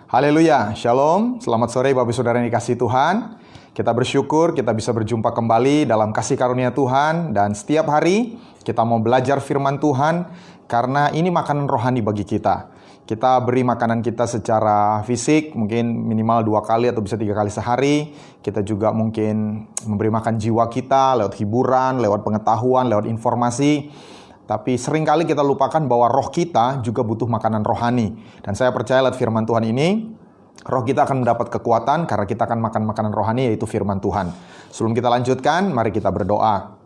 Haleluya, Shalom, selamat sore Bapak Saudara yang dikasihi Tuhan. Kita bersyukur kita bisa berjumpa kembali dalam kasih karunia Tuhan. Dan setiap hari kita mau belajar firman Tuhan, karena ini makanan rohani bagi kita. Kita beri makanan kita secara fisik, mungkin minimal 2 kali atau bisa 3 kali sehari. Kita juga mungkin memberi makan jiwa kita lewat hiburan, lewat pengetahuan, lewat informasi. Tapi seringkali kita lupakan bahwa roh kita juga butuh makanan rohani. Dan saya percaya lewat firman Tuhan ini, roh kita akan mendapat kekuatan karena kita akan makan makanan rohani, yaitu firman Tuhan. Sebelum kita lanjutkan, mari kita berdoa.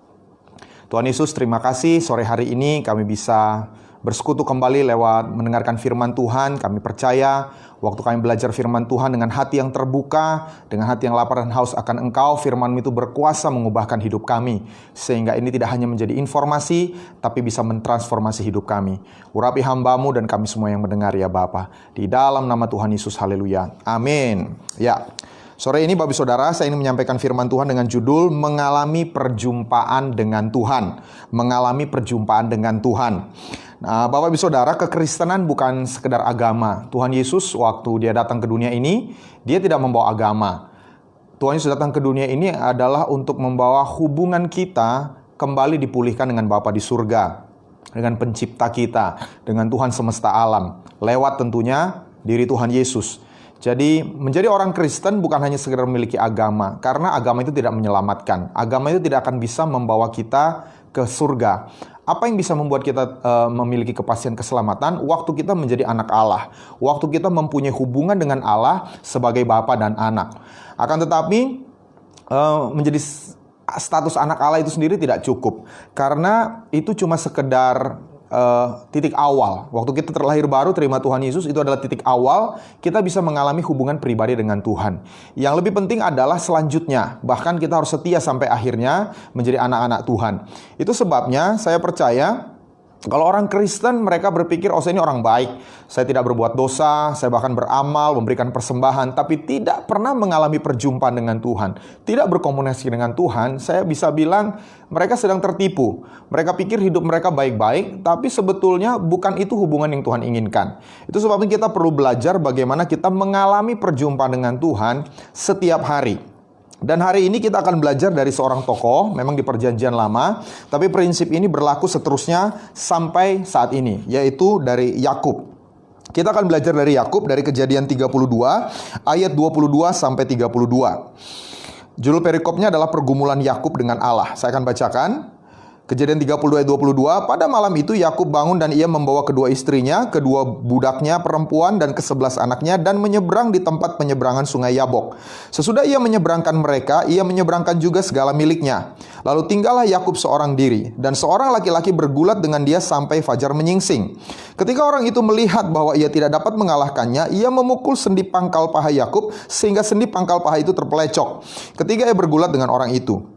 Tuhan Yesus, terima kasih sore hari ini kami bisa bersekutu kembali lewat mendengarkan firman Tuhan. Kami percaya waktu kami belajar firman Tuhan dengan hati yang terbuka, dengan hati yang lapar dan haus akan Engkau, firman-Mu itu berkuasa mengubahkan hidup kami. Sehingga ini tidak hanya menjadi informasi, tapi bisa mentransformasi hidup kami. Urapi hamba-Mu dan kami semua yang mendengar ya Bapa. Di dalam nama Tuhan Yesus, haleluya. Amin. Ya, sore ini Bapak Saudara, saya ingin menyampaikan firman Tuhan dengan judul Mengalami Perjumpaan dengan Tuhan. Mengalami perjumpaan dengan Tuhan. Nah, Bapak Ibu Saudara, kekristenan bukan sekedar agama. Tuhan Yesus waktu Dia datang ke dunia ini, Dia tidak membawa agama. Tuhan Yesus datang ke dunia ini adalah untuk membawa hubungan kita kembali dipulihkan dengan Bapa di surga, dengan pencipta kita, dengan Tuhan semesta alam, lewat tentunya diri Tuhan Yesus. Jadi menjadi orang Kristen bukan hanya sekedar memiliki agama, karena agama itu tidak menyelamatkan. Agama itu tidak akan bisa membawa kita ke surga. Apa yang bisa membuat kita memiliki kepastian keselamatan? Waktu kita menjadi anak Allah. Waktu kita mempunyai hubungan dengan Allah sebagai Bapa dan anak. Akan tetapi menjadi status anak Allah itu sendiri tidak cukup. Karena itu cuma sekedar titik awal. Waktu kita terlahir baru terima Tuhan Yesus, itu adalah titik awal kita bisa mengalami hubungan pribadi dengan Tuhan. Yang lebih penting adalah selanjutnya, bahkan kita harus setia sampai akhirnya menjadi anak-anak Tuhan. Itu sebabnya saya percaya kalau orang Kristen mereka berpikir, oh saya ini orang baik, saya tidak berbuat dosa, saya bahkan beramal, memberikan persembahan, tapi tidak pernah mengalami perjumpaan dengan Tuhan, tidak berkomunikasi dengan Tuhan. Saya bisa bilang mereka sedang tertipu. Mereka pikir hidup mereka baik-baik, tapi sebetulnya bukan itu hubungan yang Tuhan inginkan. Itu sebabnya kita perlu belajar bagaimana kita mengalami perjumpaan dengan Tuhan setiap hari. Dan hari ini kita akan belajar dari seorang tokoh, memang di perjanjian lama, tapi prinsip ini berlaku seterusnya sampai saat ini, yaitu dari Yakub. Kita akan belajar dari Yakub, dari Kejadian 32, ayat 22 sampai 32. Judul perikopnya adalah pergumulan Yakub dengan Allah. Saya akan bacakan. Kejadian 32 ayat 22, pada malam itu Yakub bangun dan ia membawa kedua istrinya, kedua budaknya perempuan dan ke-11 anaknya dan menyeberang di tempat penyeberangan sungai Yabok. Sesudah ia menyeberangkan mereka, ia menyeberangkan juga segala miliknya. Lalu tinggallah Yakub seorang diri dan seorang laki-laki bergulat dengan dia sampai fajar menyingsing. Ketika orang itu melihat bahwa ia tidak dapat mengalahkannya, ia memukul sendi pangkal paha Yakub sehingga sendi pangkal paha itu terpelecok. Ketika ia bergulat dengan orang itu,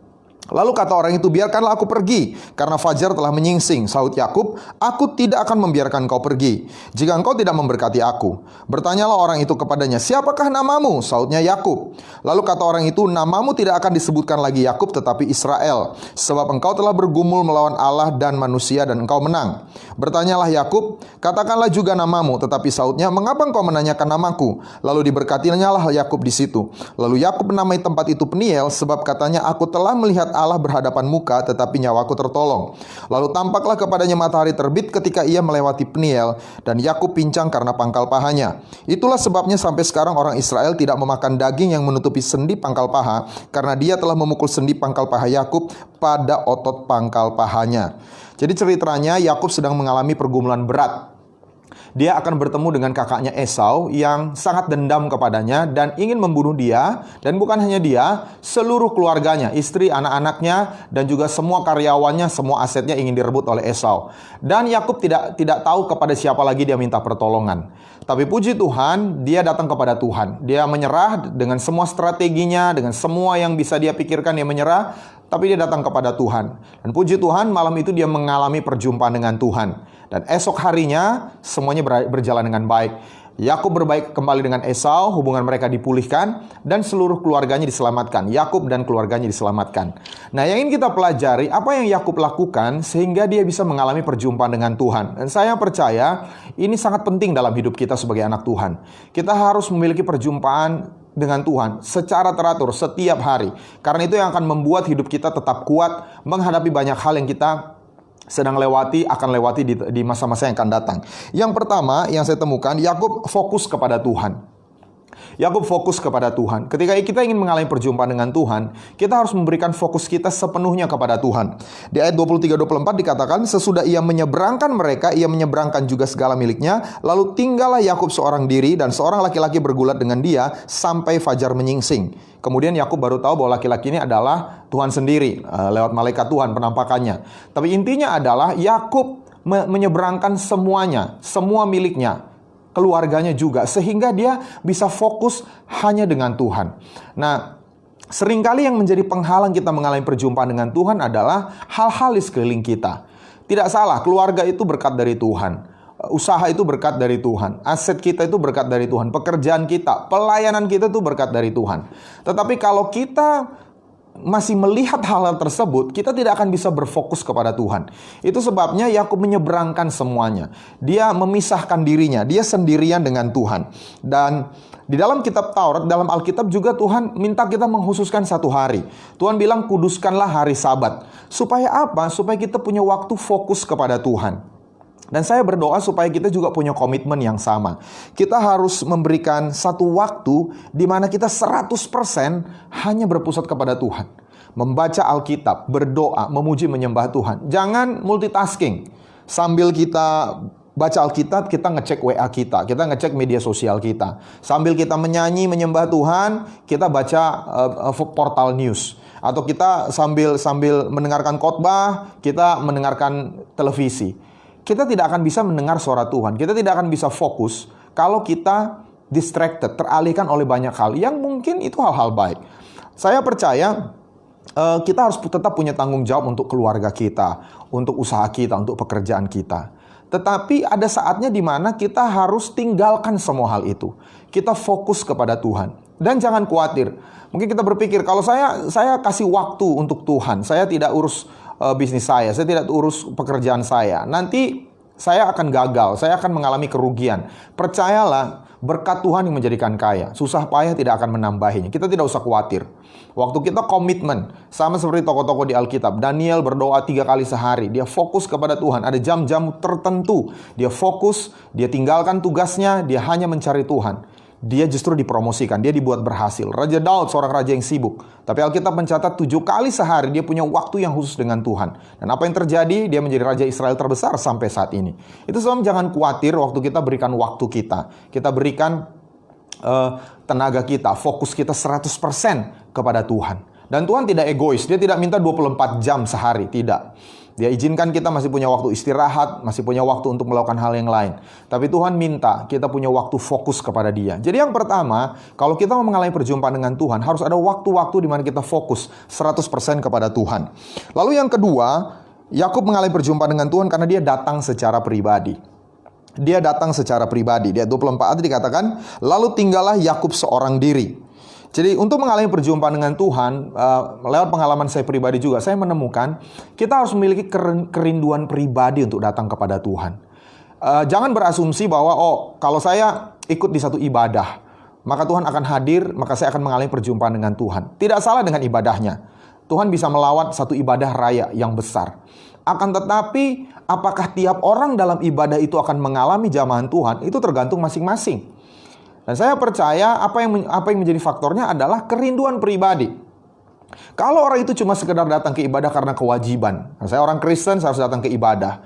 lalu kata orang itu, biarkanlah aku pergi, karena fajar telah menyingsing. Sahut Yakub, aku tidak akan membiarkan kau pergi, jika engkau tidak memberkati aku. Bertanyalah orang itu kepadanya, siapakah namamu? Sahutnya Yakub. Lalu kata orang itu, namamu tidak akan disebutkan lagi Yakub, tetapi Israel, sebab engkau telah bergumul melawan Allah dan manusia dan engkau menang. Bertanyalah Yakub, katakanlah juga namamu, tetapi sahutnya, mengapa engkau menanyakan namaku? Lalu diberkatinya lah Yakub di situ. Lalu Yakub menamai tempat itu Peniel, sebab katanya, aku telah melihat Allah berhadapan muka, tetapi nyawaku tertolong. Lalu tampaklah kepadanya matahari terbit ketika ia melewati Peniel, dan Yakub pincang karena pangkal pahanya. Itulah sebabnya sampai sekarang orang Israel tidak memakan daging yang menutupi sendi pangkal paha, karena dia telah memukul sendi pangkal paha Yakub pada otot pangkal pahanya. Jadi ceritanya Yakub sedang mengalami pergumulan berat. Dia akan bertemu dengan kakaknya Esau yang sangat dendam kepadanya dan ingin membunuh dia. Dan bukan hanya dia, seluruh keluarganya, istri, anak-anaknya, dan juga semua karyawannya, semua asetnya ingin direbut oleh Esau. Dan Yakub tidak tahu kepada siapa lagi dia minta pertolongan. Tapi puji Tuhan, dia datang kepada Tuhan. Dia menyerah dengan semua strateginya, dengan semua yang bisa dia pikirkan, dia menyerah. Tapi dia datang kepada Tuhan. Dan puji Tuhan, malam itu dia mengalami perjumpaan dengan Tuhan. Dan esok harinya semuanya berjalan dengan baik. Yakub berbaik kembali dengan Esau, hubungan mereka dipulihkan, dan seluruh keluarganya diselamatkan. Yakub dan keluarganya diselamatkan. Nah, yang ingin kita pelajari, apa yang Yakub lakukan sehingga dia bisa mengalami perjumpaan dengan Tuhan. Dan saya percaya, ini sangat penting dalam hidup kita sebagai anak Tuhan. Kita harus memiliki perjumpaan dengan Tuhan secara teratur setiap hari. Karena itu yang akan membuat hidup kita tetap kuat menghadapi banyak hal yang kita sedang akan lewati di masa-masa yang akan datang. Yang pertama yang saya temukan, Yakub fokus kepada Tuhan. Yakub fokus kepada Tuhan. Ketika kita ingin mengalami perjumpaan dengan Tuhan, kita harus memberikan fokus kita sepenuhnya kepada Tuhan. Di ayat 23-24 dikatakan, sesudah ia menyeberangkan mereka, ia menyeberangkan juga segala miliknya, lalu tinggallah Yakub seorang diri dan seorang laki-laki bergulat dengan dia sampai fajar menyingsing. Kemudian Yakub baru tahu bahwa laki-laki ini adalah Tuhan sendiri, lewat malaikat Tuhan penampakannya. Tapi intinya adalah Yakub menyeberangkan semuanya, semua miliknya, keluarganya juga, sehingga dia bisa fokus hanya dengan Tuhan. Nah, seringkali yang menjadi penghalang kita mengalami perjumpaan dengan Tuhan adalah hal-hal di sekeliling kita. Tidak salah, keluarga itu berkat dari Tuhan, usaha itu berkat dari Tuhan, aset kita itu berkat dari Tuhan, pekerjaan kita, pelayanan kita itu berkat dari Tuhan. Tetapi kalau kita masih melihat hal-hal tersebut, kita tidak akan bisa berfokus kepada Tuhan. Itu sebabnya Yakub menyeberangkan semuanya. Dia memisahkan dirinya, dia sendirian dengan Tuhan. Dan di dalam kitab Taurat, dalam Alkitab juga Tuhan minta kita mengkhususkan satu hari. Tuhan bilang, kuduskanlah hari Sabat. Supaya apa? Supaya kita punya waktu fokus kepada Tuhan. Dan saya berdoa supaya kita juga punya komitmen yang sama. Kita harus memberikan satu waktu di mana kita 100% hanya berpusat kepada Tuhan. Membaca Alkitab, berdoa, memuji, menyembah Tuhan. Jangan multitasking. Sambil kita baca Alkitab, kita ngecek WA kita ngecek media sosial kita. Sambil kita menyanyi, menyembah Tuhan, kita baca portal news. Atau kita sambil mendengarkan khotbah, kita mendengarkan televisi. Kita tidak akan bisa mendengar suara Tuhan. Kita tidak akan bisa fokus kalau kita distracted, teralihkan oleh banyak hal yang mungkin itu hal-hal baik. Saya percaya kita harus tetap punya tanggung jawab untuk keluarga kita, untuk usaha kita, untuk pekerjaan kita. Tetapi ada saatnya di mana kita harus tinggalkan semua hal itu. Kita fokus kepada Tuhan. Dan jangan khawatir. Mungkin kita berpikir, kalau saya kasih waktu untuk Tuhan, saya tidak urus bisnis saya tidak urus pekerjaan saya, nanti saya akan gagal, saya akan mengalami kerugian. Percayalah, berkat Tuhan yang menjadikan kaya. Susah payah tidak akan menambahinya. Kita tidak usah khawatir. Waktu kita komitmen, sama seperti tokoh-tokoh di Alkitab. Daniel berdoa 3 kali sehari. Dia fokus kepada Tuhan. Ada jam-jam tertentu. Dia fokus, dia tinggalkan tugasnya, dia hanya mencari Tuhan. Dia justru dipromosikan, dia dibuat berhasil. Raja Daud, seorang raja yang sibuk. Tapi Alkitab mencatat 7 kali sehari dia punya waktu yang khusus dengan Tuhan. Dan apa yang terjadi? Dia menjadi raja Israel terbesar sampai saat ini. Itu sebab jangan khawatir waktu kita berikan waktu kita. Kita berikan tenaga kita, fokus kita 100% kepada Tuhan. Dan Tuhan tidak egois, dia tidak minta 24 jam sehari, tidak. Dia izinkan kita masih punya waktu istirahat, masih punya waktu untuk melakukan hal yang lain. Tapi Tuhan minta kita punya waktu fokus kepada Dia. Jadi yang pertama, kalau kita mau mengalami perjumpaan dengan Tuhan, harus ada waktu-waktu di mana kita fokus 100% kepada Tuhan. Lalu yang kedua, Yakub mengalami perjumpaan dengan Tuhan karena dia datang secara pribadi. Dia datang secara pribadi. Di ayat 24 dikatakan, lalu tinggallah Yakub seorang diri. Jadi untuk mengalami perjumpaan dengan Tuhan, lewat pengalaman saya pribadi juga, saya menemukan kita harus memiliki kerinduan pribadi untuk datang kepada Tuhan. Jangan berasumsi bahwa, kalau saya ikut di satu ibadah, maka Tuhan akan hadir, maka saya akan mengalami perjumpaan dengan Tuhan. Tidak salah dengan ibadahnya. Tuhan bisa melawat satu ibadah raya yang besar. Akan tetapi, apakah tiap orang dalam ibadah itu akan mengalami jamahan Tuhan, itu tergantung masing-masing. Dan saya percaya apa yang menjadi faktornya adalah kerinduan pribadi. Kalau orang itu cuma sekedar datang ke ibadah karena kewajiban, saya orang Kristen, saya harus datang ke ibadah,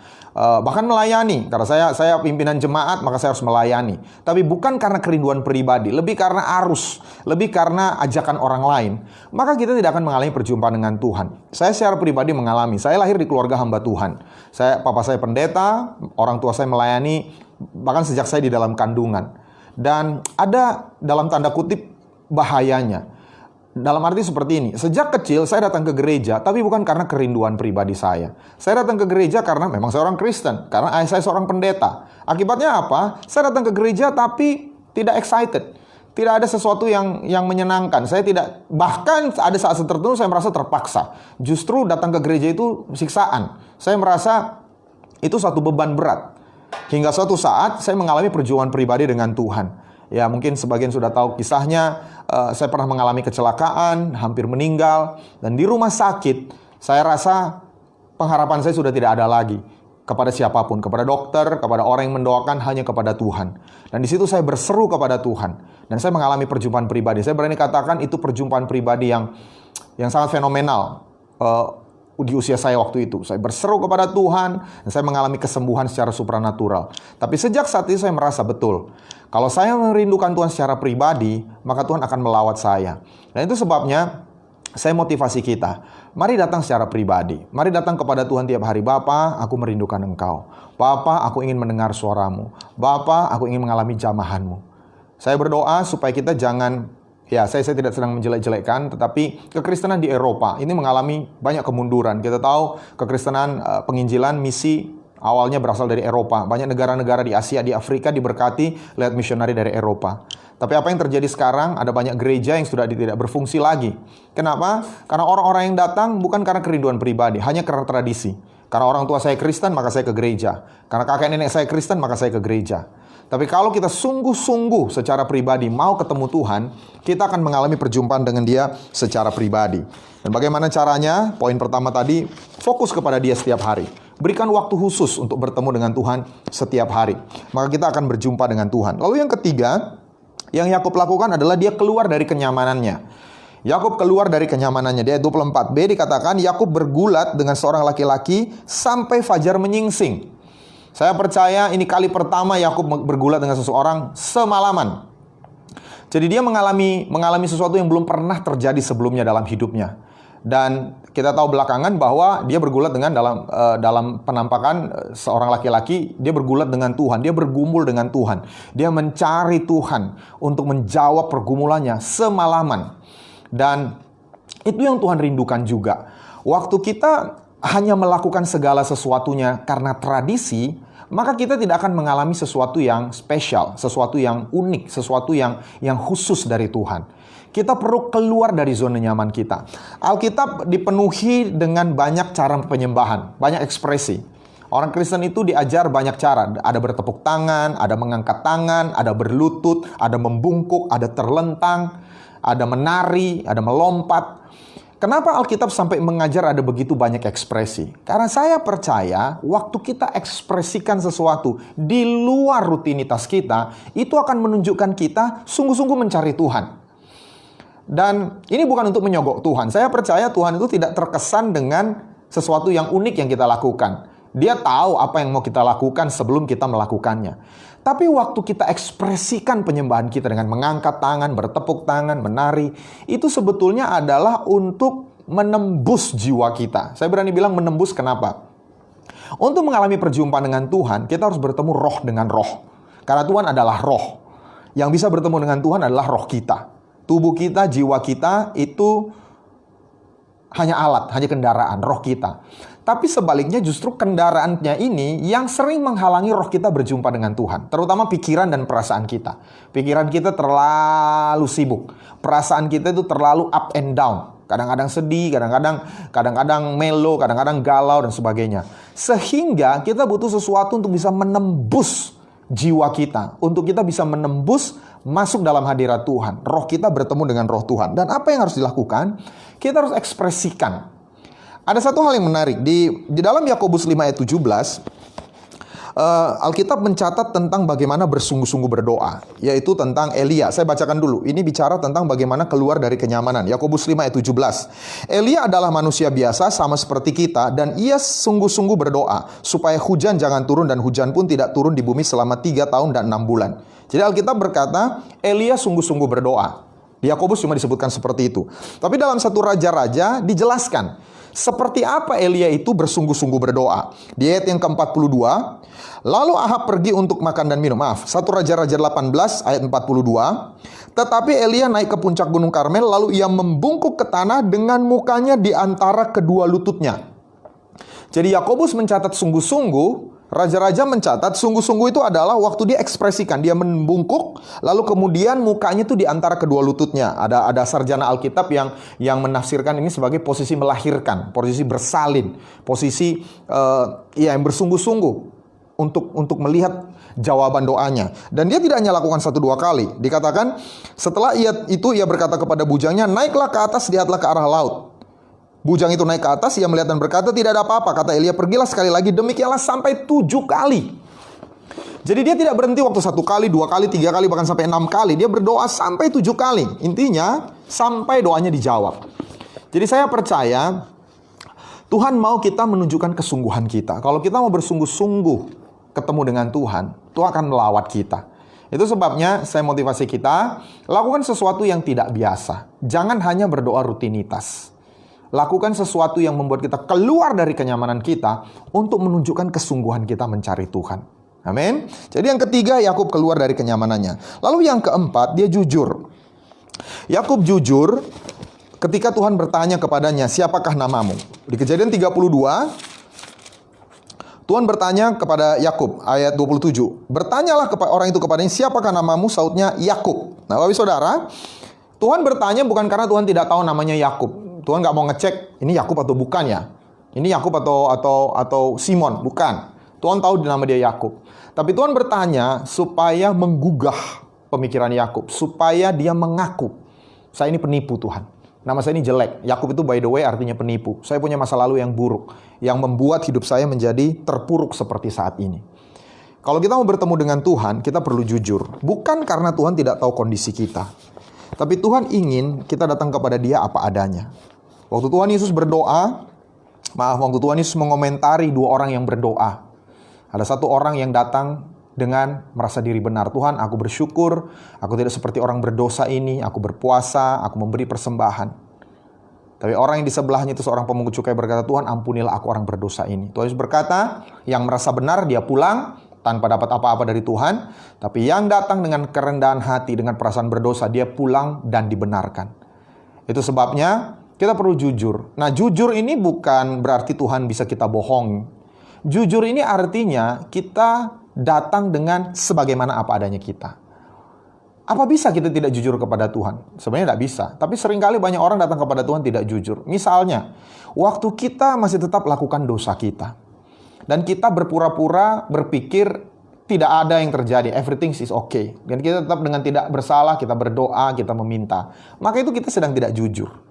bahkan melayani, karena saya pimpinan jemaat, maka saya harus melayani. Tapi bukan karena kerinduan pribadi, lebih karena arus, lebih karena ajakan orang lain, maka kita tidak akan mengalami perjumpaan dengan Tuhan. Saya secara pribadi mengalami, saya lahir di keluarga hamba Tuhan. Papa saya pendeta, orang tua saya melayani, bahkan sejak saya di dalam kandungan. Dan ada dalam tanda kutip bahayanya. Dalam arti seperti ini, sejak kecil saya datang ke gereja, tapi bukan karena kerinduan pribadi saya. Saya datang ke gereja karena memang saya orang Kristen, karena ayah saya seorang pendeta. Akibatnya apa? Saya datang ke gereja tapi tidak excited. Tidak ada sesuatu yang menyenangkan. Saya tidak, bahkan ada saat tertentu saya merasa terpaksa. Justru datang ke gereja itu siksaan. Saya merasa itu suatu beban berat. Hingga suatu saat saya mengalami perjuangan pribadi dengan Tuhan. Ya, mungkin sebagian sudah tahu kisahnya. Saya pernah mengalami kecelakaan, hampir meninggal. Dan di rumah sakit, saya rasa pengharapan saya sudah tidak ada lagi kepada siapapun, kepada dokter, kepada orang yang mendoakan, hanya kepada Tuhan. Dan di situ saya berseru kepada Tuhan. Dan saya mengalami perjumpaan pribadi. Saya berani katakan itu perjumpaan pribadi yang sangat fenomenal di usia saya waktu itu. Saya berseru kepada Tuhan, dan saya mengalami kesembuhan secara supranatural. Tapi sejak saat itu saya merasa betul, kalau saya merindukan Tuhan secara pribadi, maka Tuhan akan melawat saya. Dan itu sebabnya saya motivasi kita. Mari datang secara pribadi. Mari datang kepada Tuhan tiap hari. Bapa, aku merindukan Engkau. Bapa, aku ingin mendengar suaramu. Bapa, aku ingin mengalami jamahanmu. Saya berdoa supaya kita jangan, ya saya tidak sedang menjelek-jelekkan, tetapi kekristenan di Eropa ini mengalami banyak kemunduran. Kita tahu kekristenan penginjilan misi awalnya berasal dari Eropa. Banyak negara-negara di Asia, di Afrika diberkati lewat misionari dari Eropa. Tapi apa yang terjadi sekarang, ada banyak gereja yang sudah tidak berfungsi lagi. Kenapa? Karena orang-orang yang datang bukan karena kerinduan pribadi, hanya karena tradisi. Karena orang tua saya Kristen, maka saya ke gereja. Karena kakek nenek saya Kristen, maka saya ke gereja. Tapi kalau kita sungguh-sungguh secara pribadi mau ketemu Tuhan, kita akan mengalami perjumpaan dengan Dia secara pribadi. Dan bagaimana caranya? Poin pertama tadi, fokus kepada Dia setiap hari. Berikan waktu khusus untuk bertemu dengan Tuhan setiap hari. Maka kita akan berjumpa dengan Tuhan. Lalu yang ketiga, yang Yakub lakukan adalah dia keluar dari kenyamanannya. Yakub keluar dari kenyamanannya. Di ayat 24b dikatakan, Yakub bergulat dengan seorang laki-laki sampai fajar menyingsing. Saya percaya ini kali pertama Yakub bergulat dengan seseorang semalaman. Jadi dia mengalami sesuatu yang belum pernah terjadi sebelumnya dalam hidupnya. Dan kita tahu belakangan bahwa dia bergulat dengan dalam penampakan seorang laki-laki, dia bergulat dengan Tuhan, dia bergumul dengan Tuhan. Dia mencari Tuhan untuk menjawab pergumulannya semalaman. Dan itu yang Tuhan rindukan juga. Waktu kita hanya melakukan segala sesuatunya karena tradisi, maka kita tidak akan mengalami sesuatu yang spesial, sesuatu yang unik, sesuatu yang khusus dari Tuhan. Kita perlu keluar dari zona nyaman kita. Alkitab dipenuhi dengan banyak cara penyembahan, banyak ekspresi. Orang Kristen itu diajar banyak cara. Ada bertepuk tangan, ada mengangkat tangan, ada berlutut, ada membungkuk, ada terlentang, ada menari, ada melompat. Kenapa Alkitab sampai mengajar ada begitu banyak ekspresi? Karena saya percaya waktu kita ekspresikan sesuatu di luar rutinitas kita, itu akan menunjukkan kita sungguh-sungguh mencari Tuhan. Dan ini bukan untuk menyogok Tuhan. Saya percaya Tuhan itu tidak terkesan dengan sesuatu yang unik yang kita lakukan. Dia tahu apa yang mau kita lakukan sebelum kita melakukannya. Tapi waktu kita ekspresikan penyembahan kita dengan mengangkat tangan, bertepuk tangan, menari, itu sebetulnya adalah untuk menembus jiwa kita. Saya berani bilang menembus, kenapa? Untuk mengalami perjumpaan dengan Tuhan, kita harus bertemu roh dengan roh. Karena Tuhan adalah roh. Yang bisa bertemu dengan Tuhan adalah roh kita. Tubuh kita, jiwa kita itu hanya alat, hanya kendaraan, roh kita. Tapi sebaliknya justru kendaraannya ini yang sering menghalangi roh kita berjumpa dengan Tuhan. Terutama pikiran dan perasaan kita. Pikiran kita terlalu sibuk. Perasaan kita itu terlalu up and down. Kadang-kadang sedih, kadang-kadang melo, kadang-kadang galau dan sebagainya. Sehingga kita butuh sesuatu untuk bisa menembus jiwa kita. Untuk kita bisa menembus masuk dalam hadirat Tuhan. Roh kita bertemu dengan roh Tuhan. Dan apa yang harus dilakukan? Kita harus ekspresikan. Ada satu hal yang menarik. Di dalam Yakobus 5 ayat 17, Alkitab mencatat tentang bagaimana bersungguh-sungguh berdoa, yaitu tentang Elia. Saya bacakan dulu. Ini bicara tentang bagaimana keluar dari kenyamanan. Yakobus 5 ayat 17. Elia adalah manusia biasa sama seperti kita, dan ia sungguh-sungguh berdoa supaya hujan jangan turun, dan hujan pun tidak turun di bumi selama 3 tahun dan 6 bulan. Jadi Alkitab berkata Elia sungguh-sungguh berdoa. Di Yakobus cuma disebutkan seperti itu. Tapi dalam satu raja-raja dijelaskan seperti apa Elia itu bersungguh-sungguh berdoa. Di ayat yang ke-42, lalu Ahab pergi untuk makan dan minum. Satu Raja-Raja 18 ayat 42. Tetapi Elia naik ke puncak gunung Karmel, lalu ia membungkuk ke tanah dengan mukanya di antara kedua lututnya. Jadi Yakobus mencatat sungguh-sungguh Raja-raja mencatat sungguh-sungguh itu adalah waktu dia ekspresikan, dia membungkuk, lalu kemudian mukanya tuh di antara kedua lututnya. Ada sarjana Alkitab yang menafsirkan ini sebagai posisi melahirkan, posisi bersalin, posisi yang bersungguh-sungguh untuk melihat jawaban doanya. Dan dia tidak hanya lakukan 1-2 kali. Dikatakan setelah ia berkata kepada bujangnya, naiklah ke atas, lihatlah ke arah laut. Bujang itu naik ke atas, ia melihat dan berkata, tidak ada apa-apa. Kata Elia, pergilah sekali lagi, demikianlah sampai 7 kali. Jadi dia tidak berhenti waktu 1 kali, 2 kali, 3 kali, bahkan sampai 6 kali. Dia berdoa sampai 7 kali. Intinya, sampai doanya dijawab. Jadi saya percaya, Tuhan mau kita menunjukkan kesungguhan kita. Kalau kita mau bersungguh-sungguh ketemu dengan Tuhan, Tuhan akan melawat kita. Itu sebabnya saya motivasi kita, lakukan sesuatu yang tidak biasa. Jangan hanya berdoa rutinitas. Lakukan sesuatu yang membuat kita keluar dari kenyamanan kita untuk menunjukkan kesungguhan kita mencari Tuhan. Amin. Jadi yang ketiga, Yakub keluar dari kenyamanannya. Lalu yang keempat, dia jujur. Yakub jujur ketika Tuhan bertanya kepadanya, siapakah namamu? Di Kejadian 32, Tuhan bertanya kepada Yakub, ayat 27. Bertanyalah kepada orang itu kepadanya, siapakah namamu? Sautnya Yakub. Nah, Bapak Saudara, Tuhan bertanya bukan karena Tuhan tidak tahu namanya Yakub. Tuhan nggak mau ngecek ini Yakub atau bukan ya. Ini Yakub atau Simon, bukan. Tuhan tahu nama dia Yakub. Tapi Tuhan bertanya supaya menggugah pemikiran Yakub, supaya dia mengaku, saya ini penipu Tuhan. Nama saya ini jelek. Yakub itu by the way artinya penipu. Saya punya masa lalu yang buruk, yang membuat hidup saya menjadi terpuruk seperti saat ini. Kalau kita mau bertemu dengan Tuhan, kita perlu jujur. Bukan karena Tuhan tidak tahu kondisi kita, tapi Tuhan ingin kita datang kepada Dia apa adanya. Waktu Tuhan Yesus berdoa, waktu Tuhan Yesus mengomentari 2 orang yang berdoa. Ada 1 orang yang datang dengan merasa diri benar. Tuhan, aku bersyukur, aku tidak seperti orang berdosa ini, aku berpuasa, aku memberi persembahan. Tapi orang yang di sebelahnya itu seorang pemungut cukai berkata, Tuhan ampunilah aku orang berdosa ini. Tuhan Yesus berkata, yang merasa benar dia pulang tanpa dapat apa-apa dari Tuhan. Tapi yang datang dengan kerendahan hati, dengan perasaan berdosa, dia pulang dan dibenarkan. Itu sebabnya kita perlu jujur. Nah, jujur ini bukan berarti Tuhan bisa kita bohong. Jujur ini artinya kita datang dengan sebagaimana apa adanya kita. Apa bisa kita tidak jujur kepada Tuhan? Sebenarnya tidak bisa. Tapi seringkali banyak orang datang kepada Tuhan tidak jujur. Misalnya, waktu kita masih tetap lakukan dosa kita. Dan kita berpura-pura berpikir tidak ada yang terjadi. Everything is okay. Dan kita tetap dengan tidak bersalah, kita berdoa, kita meminta. Maka itu kita sedang tidak jujur.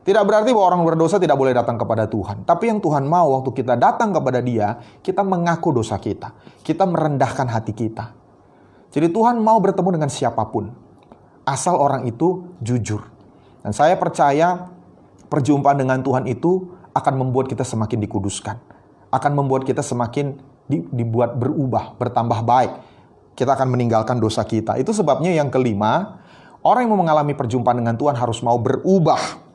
Tidak berarti bahwa orang berdosa tidak boleh datang kepada Tuhan. Tapi yang Tuhan mau waktu kita datang kepada Dia, kita mengaku dosa kita. Kita merendahkan hati kita. Jadi Tuhan mau bertemu dengan siapapun. Asal orang itu jujur. Dan saya percaya perjumpaan dengan Tuhan itu akan membuat kita semakin dikuduskan. Akan membuat kita semakin dibuat berubah, bertambah baik. Kita akan meninggalkan dosa kita. Itu sebabnya yang kelima, orang yang mau mengalami perjumpaan dengan Tuhan harus mau berubah.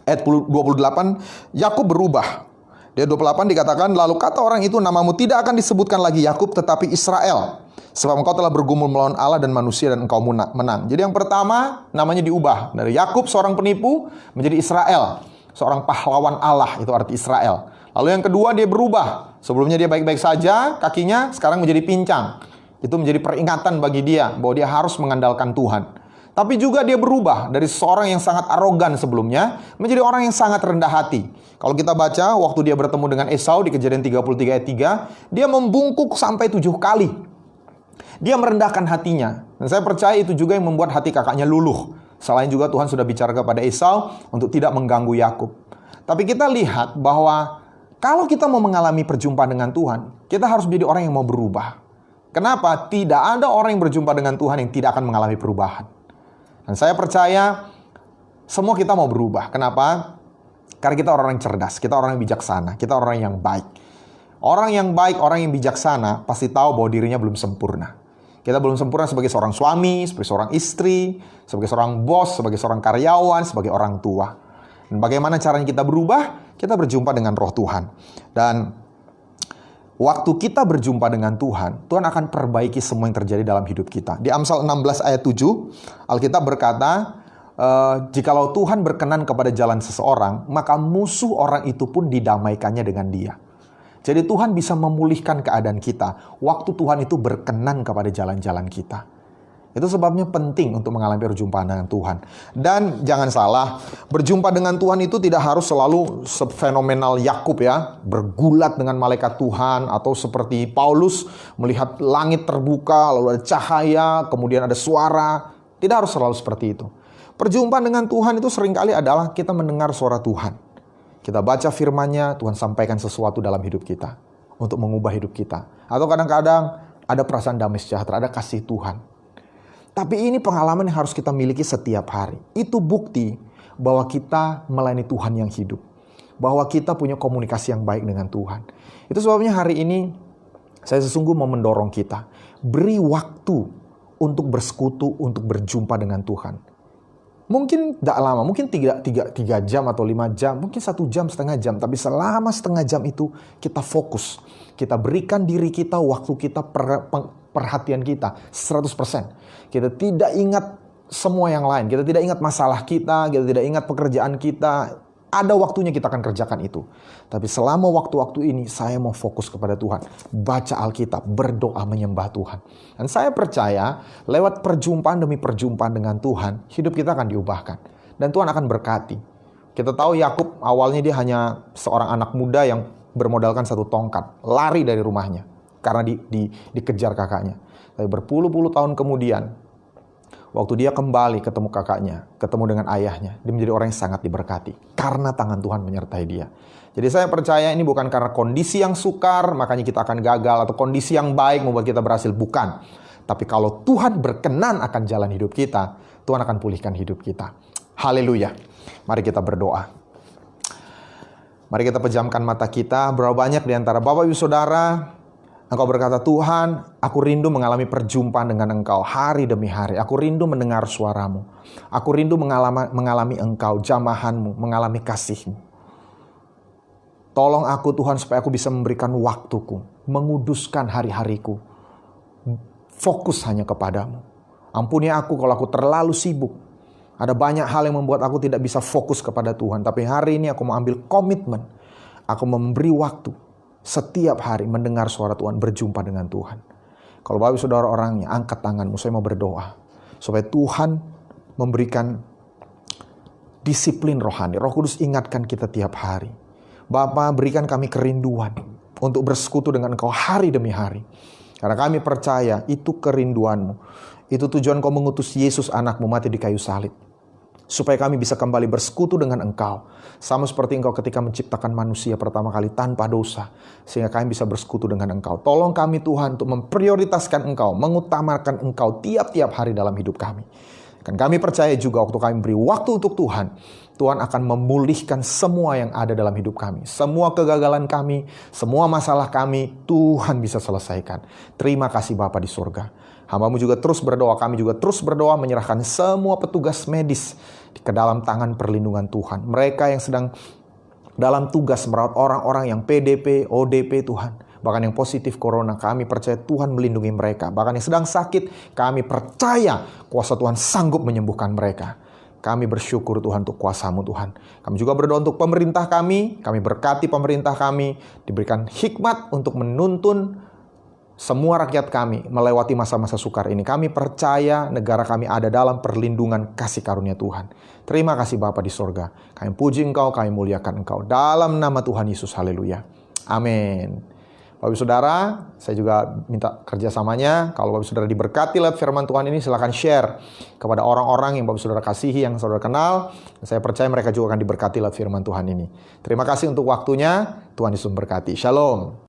Ayat 28, Yakub berubah. Di ayat 28 dikatakan, lalu kata orang itu, namamu tidak akan disebutkan lagi Yakub, tetapi Israel. Sebab engkau telah bergumul melawan Allah dan manusia dan engkau menang. Jadi yang pertama, namanya diubah. Dari Yakub, seorang penipu, menjadi Israel. Seorang pahlawan Allah, itu arti Israel. Lalu yang kedua, dia berubah. Sebelumnya dia baik-baik saja, kakinya sekarang menjadi pincang. Itu menjadi peringatan bagi dia, bahwa dia harus mengandalkan Tuhan. Tapi juga dia berubah dari seorang yang sangat arogan sebelumnya menjadi orang yang sangat rendah hati. Kalau kita baca waktu dia bertemu dengan Esau di Kejadian 33 ayat 3, dia membungkuk sampai 7 kali. Dia merendahkan hatinya. Dan saya percaya itu juga yang membuat hati kakaknya luluh. Selain juga Tuhan sudah bicara kepada Esau untuk tidak mengganggu Yakub. Tapi kita lihat bahwa kalau kita mau mengalami perjumpaan dengan Tuhan, kita harus menjadi orang yang mau berubah. Kenapa? Tidak ada orang yang berjumpa dengan Tuhan yang tidak akan mengalami perubahan. Dan saya percaya semua kita mau berubah. Kenapa? Karena kita orang yang cerdas, kita orang yang bijaksana, kita orang yang baik. Orang yang baik, orang yang bijaksana pasti tahu bahwa dirinya belum sempurna. Kita belum sempurna sebagai seorang suami, sebagai seorang istri, sebagai seorang bos, sebagai seorang karyawan, sebagai orang tua. Dan bagaimana caranya kita berubah? Kita berjumpa dengan Roh Tuhan. Dan waktu kita berjumpa dengan Tuhan, Tuhan akan perbaiki semua yang terjadi dalam hidup kita. Di Amsal 16 ayat 7, Alkitab berkata, jikalau Tuhan berkenan kepada jalan seseorang, maka musuh orang itu pun didamaikannya dengan dia. Jadi Tuhan bisa memulihkan keadaan kita waktu Tuhan itu berkenan kepada jalan-jalan kita. Itu sebabnya penting untuk mengalami perjumpaan dengan Tuhan. Dan jangan salah, berjumpa dengan Tuhan itu tidak harus selalu fenomenal Yakub ya, bergulat dengan malaikat Tuhan, atau seperti Paulus melihat langit terbuka, lalu ada cahaya, kemudian ada suara. Tidak harus selalu seperti itu. Perjumpaan dengan Tuhan itu seringkali adalah kita mendengar suara Tuhan. Kita baca firman-Nya, Tuhan sampaikan sesuatu dalam hidup kita untuk mengubah hidup kita. Atau kadang-kadang ada perasaan damai sejahtera, ada kasih Tuhan. Tapi ini pengalaman yang harus kita miliki setiap hari. Itu bukti bahwa kita melayani Tuhan yang hidup. Bahwa kita punya komunikasi yang baik dengan Tuhan. Itu sebabnya hari ini saya sesungguh mau mendorong kita. Beri waktu untuk bersekutu, untuk berjumpa dengan Tuhan. Mungkin tidak lama, mungkin 3 jam atau 5 jam, mungkin 1 jam, setengah jam. Tapi selama setengah jam itu kita fokus. Kita berikan diri kita, waktu kita, perhatian kita 100%. Kita tidak ingat semua yang lain. Kita tidak ingat masalah kita tidak ingat pekerjaan kita. Ada waktunya kita akan kerjakan itu. Tapi selama waktu-waktu ini saya mau fokus kepada Tuhan. Baca Alkitab, berdoa, menyembah Tuhan. Dan saya percaya lewat perjumpaan demi perjumpaan dengan Tuhan, hidup kita akan diubahkan. Dan Tuhan akan berkati. Kita tahu Yakub awalnya dia hanya seorang anak muda yang bermodalkan 1 tongkat. Lari dari rumahnya karena dikejar kakaknya. Tapi berpuluh-puluh tahun kemudian, waktu dia kembali ketemu kakaknya, ketemu dengan ayahnya, dia menjadi orang yang sangat diberkati. Karena tangan Tuhan menyertai dia. Jadi saya percaya ini bukan karena kondisi yang sukar, makanya kita akan gagal, atau kondisi yang baik membuat kita berhasil. Bukan. Tapi kalau Tuhan berkenan akan jalan hidup kita, Tuhan akan pulihkan hidup kita. Haleluya. Mari kita berdoa. Mari kita pejamkan mata kita. Berapa banyak di antara Bapak Ibu Saudara, Engkau berkata, Tuhan, aku rindu mengalami perjumpaan dengan Engkau hari demi hari. Aku rindu mendengar suara-Mu. Aku rindu mengalami Engkau, jamahan-Mu, mengalami kasih-Mu. Tolong aku Tuhan supaya aku bisa memberikan waktuku, menguduskan hari-hariku. Fokus hanya kepadamu. Ampuni aku kalau aku terlalu sibuk. Ada banyak hal yang membuat aku tidak bisa fokus kepada Tuhan. Tapi hari ini aku mau ambil komitmen. Aku memberi waktu. Setiap hari mendengar suara Tuhan, berjumpa dengan Tuhan. Kalau Bapak Saudara orangnya, angkat tanganmu, saya mau berdoa. Supaya Tuhan memberikan disiplin rohani. Roh Kudus ingatkan kita tiap hari. Bapa, berikan kami kerinduan untuk bersekutu dengan Engkau hari demi hari. Karena kami percaya itu kerinduan-Mu. Itu tujuan Kau mengutus Yesus anakmu mati di kayu salib. Supaya kami bisa kembali bersekutu dengan Engkau. Sama seperti Engkau ketika menciptakan manusia pertama kali tanpa dosa. Sehingga kami bisa bersekutu dengan Engkau. Tolong kami Tuhan untuk memprioritaskan Engkau. Mengutamakan Engkau tiap-tiap hari dalam hidup kami. Dan kami percaya juga waktu kami beri waktu untuk Tuhan. Tuhan akan memulihkan semua yang ada dalam hidup kami. Semua kegagalan kami, semua masalah kami, Tuhan bisa selesaikan. Terima kasih Bapa di surga. Hamba-Mu juga terus berdoa, kami juga terus berdoa menyerahkan semua petugas medis ke dalam tangan perlindungan Tuhan. Mereka yang sedang dalam tugas merawat orang-orang yang PDP, ODP Tuhan. Bahkan yang positif corona, kami percaya Tuhan melindungi mereka. Bahkan yang sedang sakit, kami percaya kuasa Tuhan sanggup menyembuhkan mereka. Kami bersyukur Tuhan untuk kuasa-Mu Tuhan. Kami juga berdoa untuk pemerintah kami berkati pemerintah kami, diberikan hikmat untuk menuntun semua rakyat kami melewati masa-masa sukar ini. Kami percaya negara kami ada dalam perlindungan kasih karunia Tuhan. Terima kasih Bapa di sorga. Kami puji Engkau, kami muliakan Engkau. Dalam nama Tuhan Yesus, haleluya. Amin. Bapak Saudara, saya juga minta kerjasamanya. Kalau Bapak Saudara diberkati lewat firman Tuhan ini, silakan share kepada orang-orang yang Bapak Saudara kasihi, yang Saudara kenal. Saya percaya mereka juga akan diberkati lewat firman Tuhan ini. Terima kasih untuk waktunya. Tuhan Yesus memberkati. Shalom.